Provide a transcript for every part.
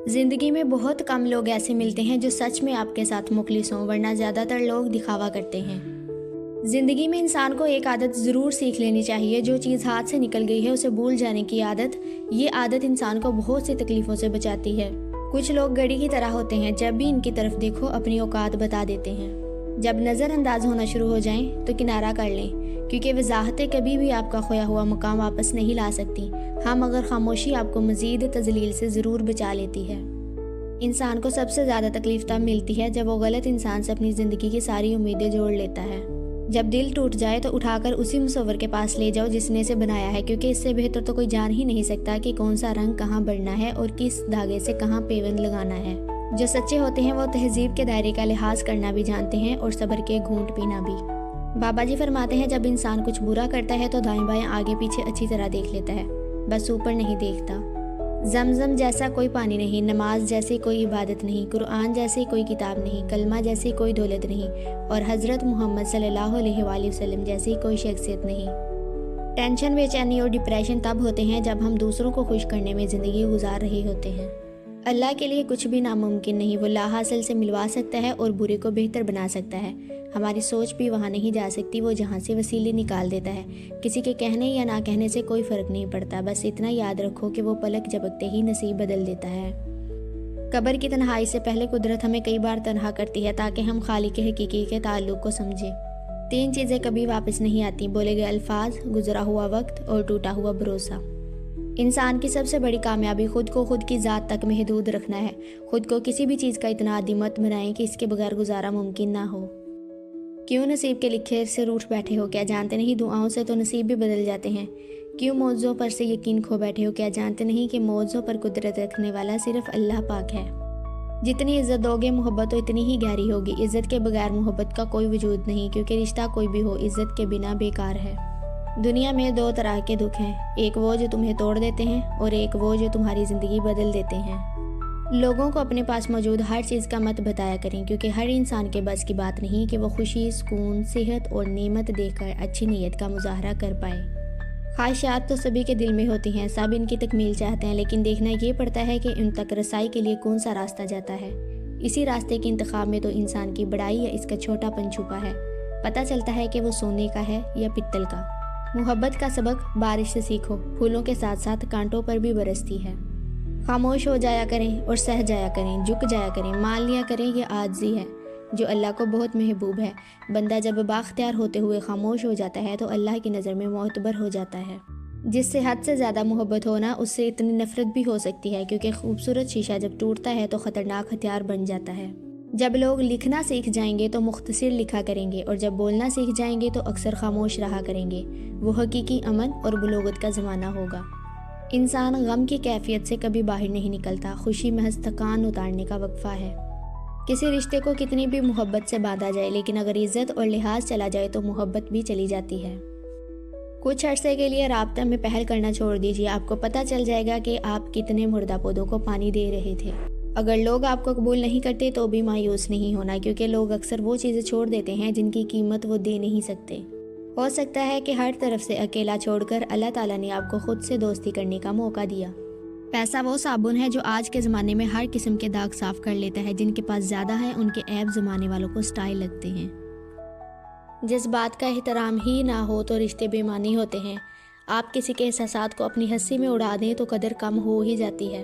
زندگی میں بہت کم لوگ ایسے ملتے ہیں جو سچ میں آپ کے ساتھ مخلص ہوں، ورنہ زیادہ تر لوگ دکھاوا کرتے ہیں۔ زندگی میں انسان کو ایک عادت ضرور سیکھ لینی چاہیے، جو چیز ہاتھ سے نکل گئی ہے اسے بھول جانے کی عادت۔ یہ عادت انسان کو بہت سی تکلیفوں سے بچاتی ہے۔ کچھ لوگ گھڑی کی طرح ہوتے ہیں، جب بھی ان کی طرف دیکھو اپنی اوقات بتا دیتے ہیں۔ جب نظر انداز ہونا شروع ہو جائیں تو کنارہ کر لیں، کیونکہ وضاحتیں کبھی بھی آپ کا کھویا ہوا مقام واپس نہیں لا سکتی، ہاں مگر خاموشی آپ کو مزید تذلیل سے ضرور بچا لیتی ہے۔ انسان کو سب سے زیادہ تکلیف تب ملتی ہے جب وہ غلط انسان سے اپنی زندگی کی ساری امیدیں جوڑ لیتا ہے۔ جب دل ٹوٹ جائے تو اٹھا کر اسی مصور کے پاس لے جاؤ جس نے اسے بنایا ہے، کیونکہ اس سے بہتر تو کوئی جان ہی نہیں سکتا کہ کون سا رنگ کہاں بڑھنا ہے اور کس دھاگے سے کہاں پیوند لگانا ہے۔ جو سچے ہوتے ہیں وہ تہذیب کے دائرے کا لحاظ کرنا بھی جانتے ہیں اور صبر کے گھونٹ پینا بھی۔ بابا جی فرماتے ہیں، جب انسان کچھ برا کرتا ہے تو دائیں بائیں آگے پیچھے اچھی طرح دیکھ لیتا ہے، بس اوپر نہیں دیکھتا۔ زمزم جیسا کوئی پانی نہیں، نماز جیسی کوئی عبادت نہیں، قرآن جیسی کوئی کتاب نہیں، کلمہ جیسی کوئی دولت نہیں، اور حضرت محمد صلی اللہ علیہ وآلہ وسلم جیسی کوئی شخصیت نہیں۔ ٹینشن، بے چینی اور ڈپریشن تب ہوتے ہیں جب ہم دوسروں کو خوش کرنے میں زندگی گزار رہے ہوتے ہیں۔ اللہ کے لیے کچھ بھی ناممکن نہیں، وہ لا حاصل سے ملوا سکتا ہے اور برے کو بہتر بنا سکتا ہے۔ ہماری سوچ بھی وہاں نہیں جا سکتی، وہ جہاں سے وسیلے نکال دیتا ہے۔ کسی کے کہنے یا نہ کہنے سے کوئی فرق نہیں پڑتا، بس اتنا یاد رکھو کہ وہ پلک جھپکتے ہی نصیب بدل دیتا ہے۔ قبر کی تنہائی سے پہلے قدرت ہمیں کئی بار تنہا کرتی ہے تاکہ ہم خالق حقیقی کے تعلق کو سمجھیں۔ 3 چیزیں کبھی واپس نہیں آتی: بولے گئے الفاظ، گزرا ہوا وقت اور ٹوٹا ہوا بھروسہ۔ انسان کی سب سے بڑی کامیابی خود کو خود کی ذات تک محدود رکھنا ہے۔ خود کو کسی بھی چیز کا اتنا عادی مت بنائیں کہ اس کے بغیر گزارا ممکن نہ ہو۔ کیوں نصیب کے لکھے سے روٹھ بیٹھے ہو؟ کیا جانتے نہیں دعاؤں سے تو نصیب بھی بدل جاتے ہیں؟ کیوں معجزوں پر سے یقین کھو بیٹھے ہو؟ کیا جانتے نہیں کہ معجزوں پر قدرت رکھنے والا صرف اللہ پاک ہے؟ جتنی عزت دو گے محبت تو اتنی ہی گہری ہوگی۔ عزت کے بغیر محبت کا کوئی وجود نہیں، کیونکہ رشتہ کوئی بھی ہو عزت کے بنا بیکار ہے۔ دنیا میں 2 طرح کے دکھ ہیں، ایک وہ جو تمہیں توڑ دیتے ہیں اور ایک وہ جو تمہاری زندگی بدل دیتے ہیں۔ لوگوں کو اپنے پاس موجود ہر چیز کا مت بتایا کریں، کیونکہ ہر انسان کے بس کی بات نہیں کہ وہ خوشی، سکون، صحت اور نعمت دیکھ کر اچھی نیت کا مظاہرہ کر پائے۔ خواہشات تو سبھی کے دل میں ہوتی ہیں، سب ان کی تکمیل چاہتے ہیں، لیکن دیکھنا یہ پڑتا ہے کہ ان تک رسائی کے لیے کون سا راستہ جاتا ہے۔ اسی راستے کے انتخاب میں تو انسان کی بڑائی یا اس کا چھوٹا پن چھپا ہے۔ پتہ چلتا ہے کہ وہ سونے کا ہے یا پتل کا۔ محبت کا سبق بارش سے سیکھو، پھولوں کے ساتھ ساتھ کانٹوں پر بھی برستی ہے۔ خاموش ہو جایا کریں اور سہ جایا کریں، جھک جایا کریں، مان لیا کریں یہ عاجزی ہے جو اللہ کو بہت محبوب ہے۔ بندہ جب بااختیار ہوتے ہوئے خاموش ہو جاتا ہے تو اللہ کی نظر میں معتبر ہو جاتا ہے۔ جس سے حد سے زیادہ محبت ہونا، اس سے اتنی نفرت بھی ہو سکتی ہے، کیونکہ خوبصورت شیشہ جب ٹوٹتا ہے تو خطرناک ہتھیار بن جاتا ہے۔ جب لوگ لکھنا سیکھ جائیں گے تو مختصر لکھا کریں گے، اور جب بولنا سیکھ جائیں گے تو اکثر خاموش رہا کریں گے۔ وہ حقیقی امن اور بلوغت کا زمانہ ہوگا۔ انسان غم کی کیفیت سے کبھی باہر نہیں نکلتا، خوشی محض تھکان اتارنے کا وقفہ ہے۔ کسی رشتے کو کتنی بھی محبت سے باندھا جائے، لیکن اگر عزت اور لحاظ چلا جائے تو محبت بھی چلی جاتی ہے۔ کچھ عرصے کے لیے رابطہ میں پہل کرنا چھوڑ دیجیے، آپ کو پتہ چل جائے گا کہ آپ کتنے مردہ پودوں کو پانی دے رہے تھے۔ اگر لوگ آپ کو قبول نہیں کرتے تو بھی مایوس نہیں ہونا، کیونکہ لوگ اکثر وہ چیزیں چھوڑ دیتے ہیں جن کی قیمت وہ دے نہیں سکتے۔ ہو سکتا ہے کہ ہر طرف سے اکیلا چھوڑ کر اللہ تعالیٰ نے آپ کو خود سے دوستی کرنے کا موقع دیا۔ پیسہ وہ صابن ہے جو آج کے زمانے میں ہر قسم کے داغ صاف کر لیتا ہے۔ جن کے پاس زیادہ ہے ان کے عیب زمانے والوں کو سٹائل لگتے ہیں۔ جس بات کا احترام ہی نہ ہو تو رشتے بے معنی ہوتے ہیں۔ آپ کسی کے احساسات کو اپنی ہنسی میں اڑا دیں تو قدر کم ہو ہی جاتی ہے۔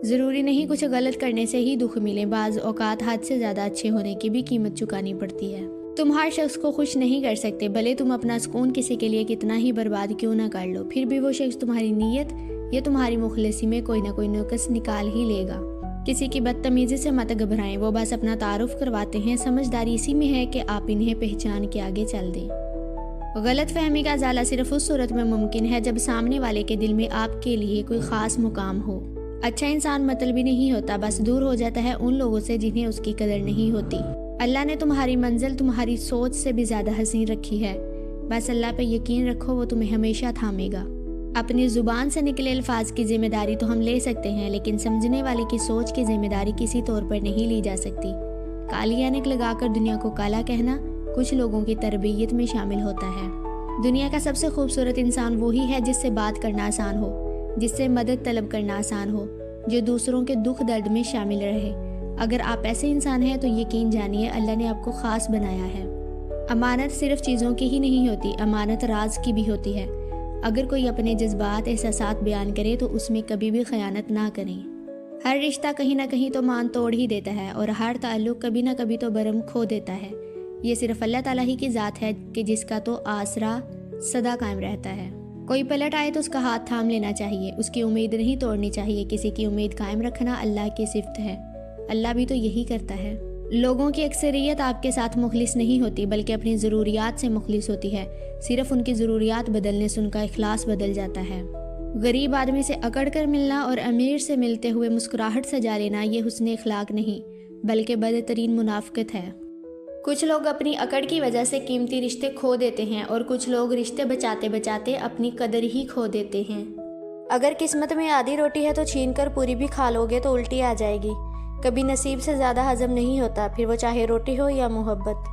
ضروری نہیں کچھ غلط کرنے سے ہی دکھ ملے، بعض اوقات حد سے زیادہ اچھے ہونے کی بھی قیمت چکانی پڑتی ہے۔ تم ہر شخص کو خوش نہیں کر سکتے، بھلے تم اپنا سکون کسی کے لیے کتنا ہی برباد کیوں نہ کر لو، پھر بھی وہ شخص تمہاری نیت یا تمہاری مخلصی میں کوئی نہ کوئی نقص نکال ہی لے گا۔ کسی کی بدتمیزی سے مت گھبرائیں، وہ بس اپنا تعارف کرواتے ہیں۔ سمجھداری اسی میں ہے کہ آپ انہیں پہچان کے آگے چل دیں۔ غلط فہمی کا ازالہ صرف اس صورت میں ممکن ہے جب سامنے والے کے دل میں آپ کے لیے کوئی خاص مقام ہو۔ اچھا انسان مطلبی نہیں ہوتا، بس دور ہو جاتا ہے ان لوگوں سے جنہیں اس کی قدر نہیں ہوتی۔ اللہ نے تمہاری منزل تمہاری سوچ سے بھی زیادہ حسین رکھی ہے، بس اللہ پہ یقین رکھو، وہ تمہیں ہمیشہ تھامے گا۔ اپنی زبان سے نکلے الفاظ کی ذمہ داری تو ہم لے سکتے ہیں، لیکن سمجھنے والے کی سوچ کی ذمہ داری کسی طور پر نہیں لی جا سکتی۔ کالی عینک لگا کر دنیا کو کالا کہنا کچھ لوگوں کی تربیت میں شامل ہوتا ہے۔ دنیا کا سب سے خوبصورت انسان وہی ہے جس سے بات کرنا آسان ہو، جس سے مدد طلب کرنا آسان ہو، جو دوسروں کے دکھ درد میں شامل رہے۔ اگر آپ ایسے انسان ہیں تو یقین جانیے اللہ نے آپ کو خاص بنایا ہے۔ امانت صرف چیزوں کی ہی نہیں ہوتی، امانت راز کی بھی ہوتی ہے۔ اگر کوئی اپنے جذبات احساسات بیان کرے تو اس میں کبھی بھی خیانت نہ کریں۔ ہر رشتہ کہیں نہ کہیں تو مان توڑ ہی دیتا ہے، اور ہر تعلق کبھی نہ کبھی تو برہم کھو دیتا ہے۔ یہ صرف اللہ تعالیٰ ہی کی ذات ہے کہ جس کا تو آسرا سدا قائم رہتا ہے۔ کوئی پلٹ آئے تو اس کا ہاتھ تھام لینا چاہیے، اس کی امید نہیں توڑنی چاہیے۔ کسی کی امید قائم رکھنا اللہ کی صفت ہے، اللہ بھی تو یہی کرتا ہے۔ لوگوں کی اکثریت آپ کے ساتھ مخلص نہیں ہوتی، بلکہ اپنی ضروریات سے مخلص ہوتی ہے۔ صرف ان کی ضروریات بدلنے سے ان کا اخلاص بدل جاتا ہے۔ غریب آدمی سے اکڑ کر ملنا اور امیر سے ملتے ہوئے مسکراہٹ سجا لینا یہ حسن اخلاق نہیں، بلکہ بدترین منافقت ہے۔ کچھ لوگ اپنی اکڑ کی وجہ سے قیمتی رشتے کھو دیتے ہیں، اور کچھ لوگ رشتے بچاتے بچاتے اپنی قدر ہی کھو دیتے ہیں۔ اگر قسمت میں آدھی روٹی ہے تو چھین کر پوری بھی کھا لو گے تو الٹی آ جائے گی۔ کبھی نصیب سے زیادہ ہضم نہیں ہوتا، پھر وہ چاہے روٹی ہو یا محبت۔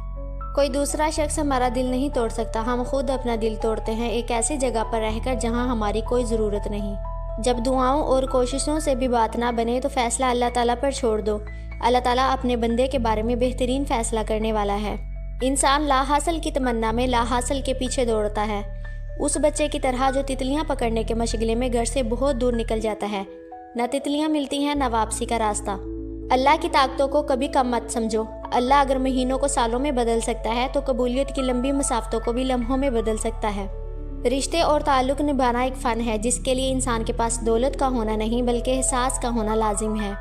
کوئی دوسرا شخص ہمارا دل نہیں توڑ سکتا، ہم خود اپنا دل توڑتے ہیں ایک ایسی جگہ پر رہ کر جہاں ہماری کوئی ضرورت نہیں۔ جب دعاؤں اور کوششوں سے بھی بات نہ بنے تو فیصلہ اللہ تعالیٰ پر چھوڑ دو۔ اللہ تعالیٰ اپنے بندے کے بارے میں بہترین فیصلہ کرنے والا ہے۔ انسان لا حاصل کی تمنا میں لا حاصل کے پیچھے دوڑتا ہے، اس بچے کی طرح جو تتلیاں پکڑنے کے مشغلے میں گھر سے بہت دور نکل جاتا ہے۔ نہ تتلیاں ملتی ہیں نہ واپسی کا راستہ۔ اللہ کی طاقتوں کو کبھی کم مت سمجھو۔ اللہ اگر مہینوں کو سالوں میں بدل سکتا ہے تو قبولیت کی لمبی مسافتوں کو بھی لمحوں میں بدل سکتا ہے۔ رشتے اور تعلق نبھانا ایک فن ہے جس کے لیے انسان کے پاس دولت کا ہونا نہیں بلکہ احساس کا ہونا لازم ہے۔